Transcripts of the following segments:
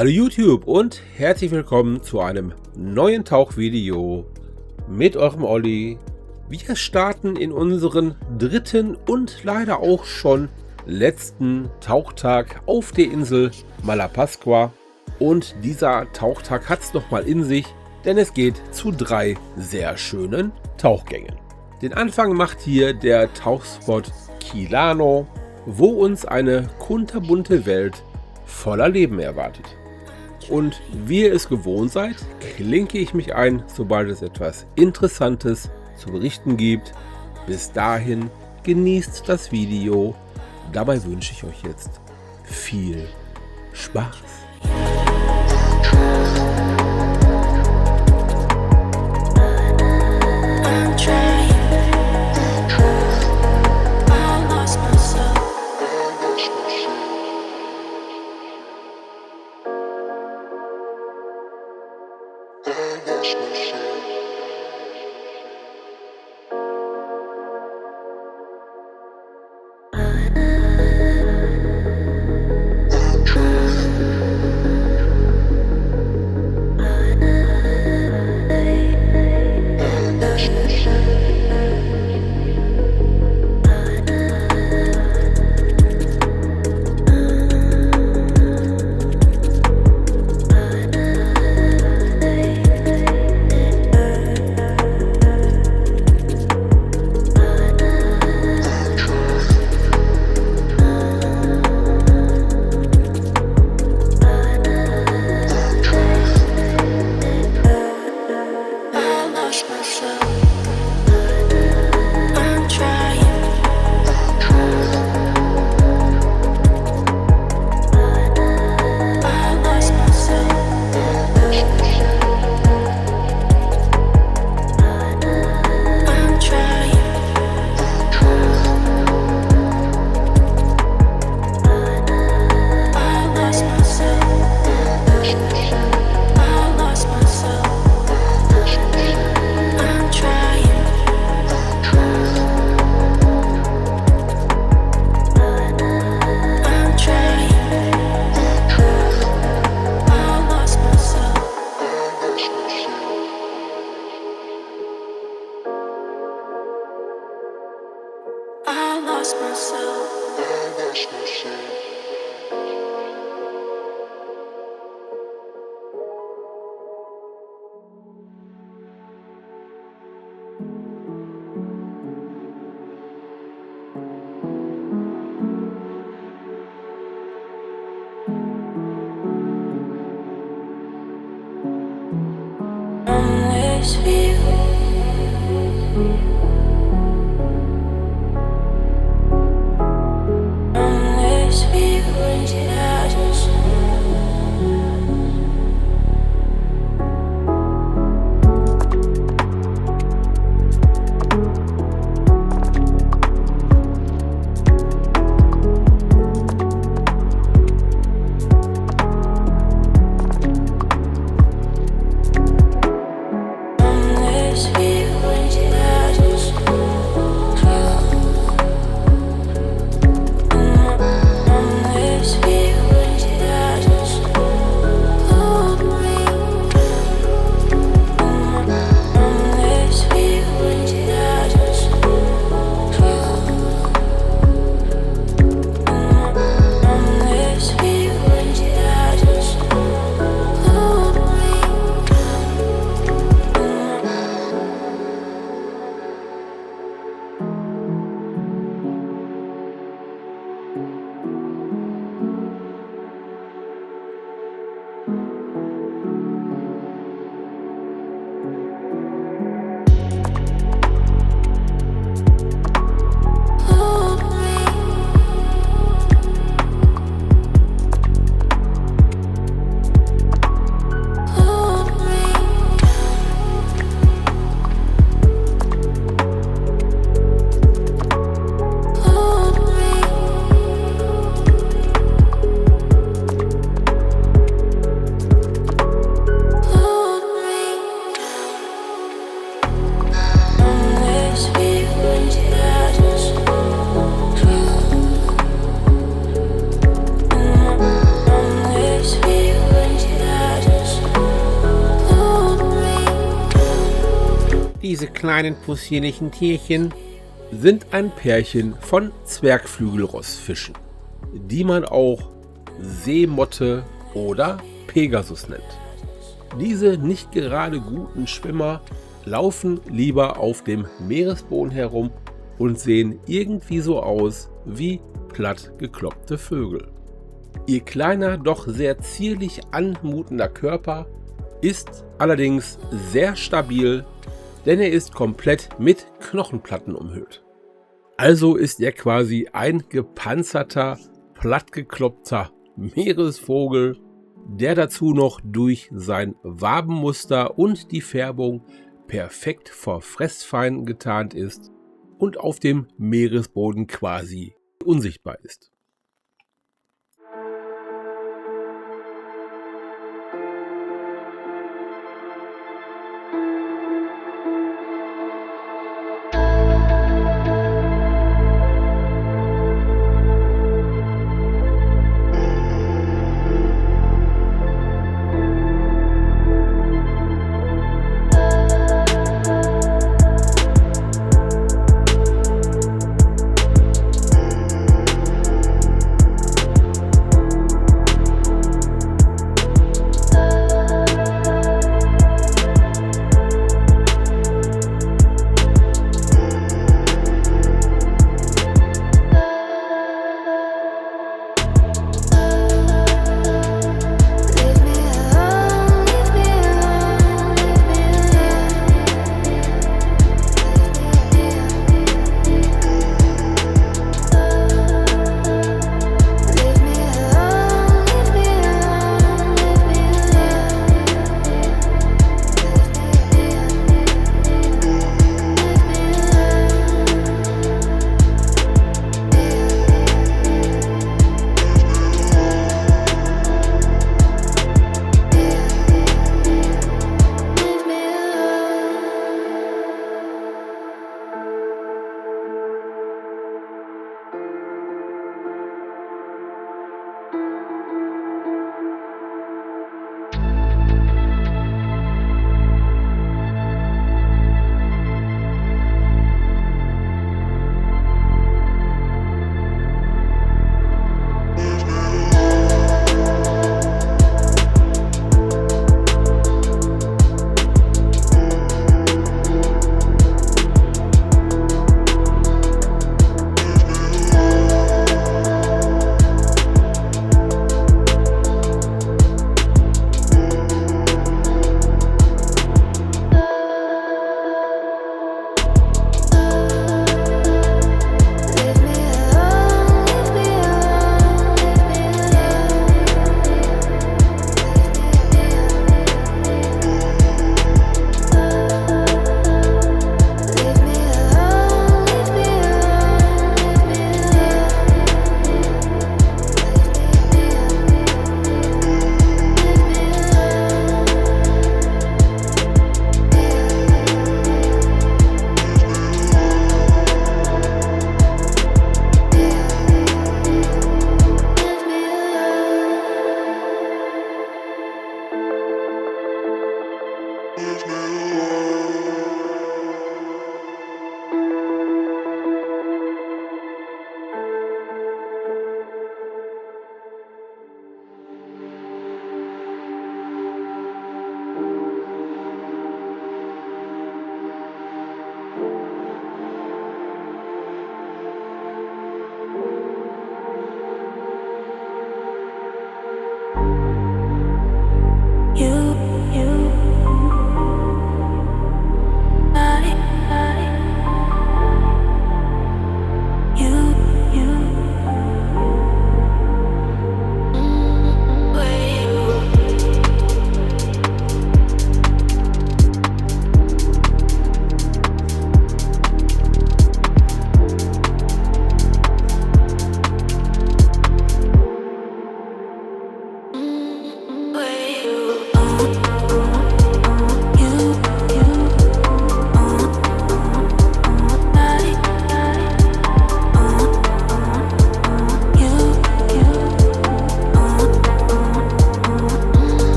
Hallo YouTube und herzlich willkommen zu einem neuen Tauchvideo mit eurem Olli. Wir starten in unseren dritten und leider auch schon letzten Tauchtag auf der Insel Malapascua. Und dieser Tauchtag hat es nochmal in sich, denn es geht zu 3 sehr schönen Tauchgängen. Den Anfang macht hier der Tauchspot Quilano, wo uns eine kunterbunte Welt voller Leben erwartet. Und wie ihr es gewohnt seid, klinke ich mich ein, sobald es etwas Interessantes zu berichten gibt. Bis dahin genießt das Video. Dabei wünsche ich euch jetzt viel Spaß. kleinen possierlichen Tierchen sind ein Pärchen von Zwergflügelrossfischen, die man auch Seemotte oder Pegasus nennt. Diese nicht gerade guten Schwimmer laufen lieber auf dem Meeresboden herum und sehen irgendwie so aus wie platt gekloppte Vögel. Ihr kleiner, doch sehr zierlich anmutender Körper ist allerdings sehr stabil, denn er ist komplett mit Knochenplatten umhüllt. Also ist er quasi ein gepanzerter, plattgekloppter Meeresvogel, der dazu noch durch sein Wabenmuster und die Färbung perfekt vor Fressfeinden getarnt ist und auf dem Meeresboden quasi unsichtbar ist.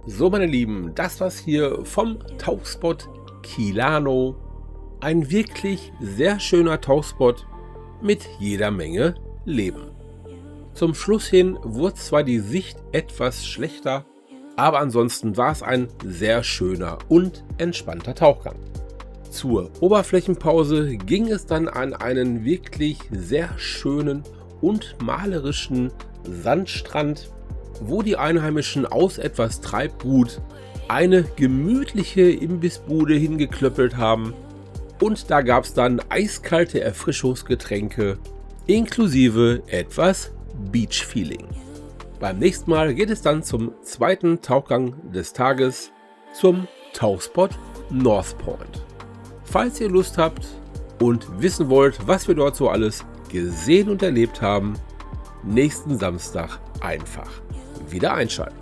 So, meine Lieben, das war's hier vom Tauchspot Kilano. Ein wirklich sehr schöner Tauchspot mit jeder Menge Leben. Zum Schluss hin wurde zwar die Sicht etwas schlechter, aber ansonsten war es ein sehr schöner und entspannter Tauchgang. Zur Oberflächenpause ging es dann an einen wirklich sehr schönen und malerischen Sandstrand, wo die Einheimischen aus etwas Treibgut eine gemütliche Imbissbude hingeklöppelt haben, und da gab es dann eiskalte Erfrischungsgetränke inklusive etwas Beach-Feeling. Beim nächsten Mal geht es dann zum zweiten Tauchgang des Tages, zum Tauchspot North Point. Falls ihr Lust habt und wissen wollt, was wir dort so alles gesehen und erlebt haben, nächsten Samstag einfach wieder einschalten.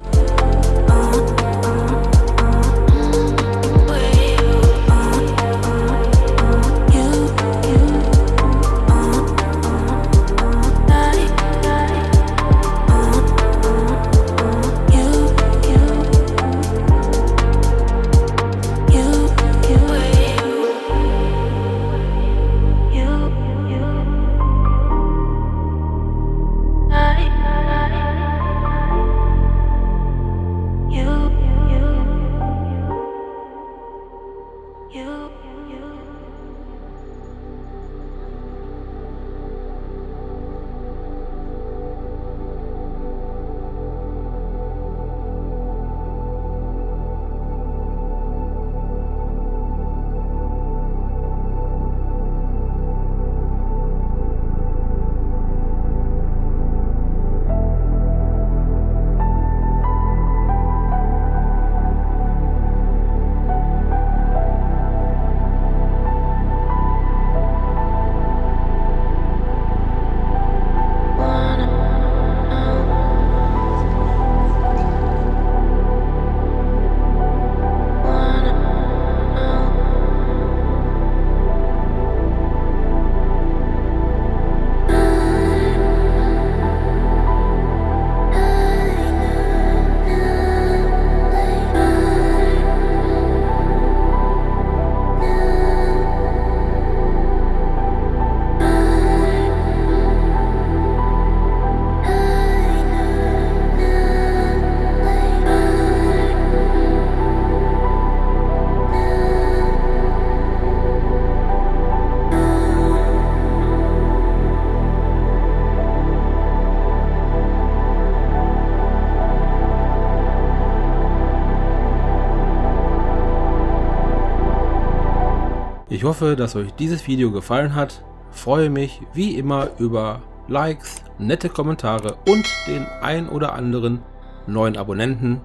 Ich hoffe, dass euch dieses Video gefallen hat. Freue mich wie immer über Likes, nette Kommentare und den ein oder anderen neuen Abonnenten.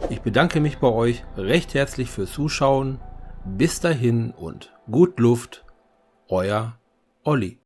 Ich bedanke mich bei euch recht herzlich fürs Zuschauen. Bis dahin und gut Luft, euer Olli.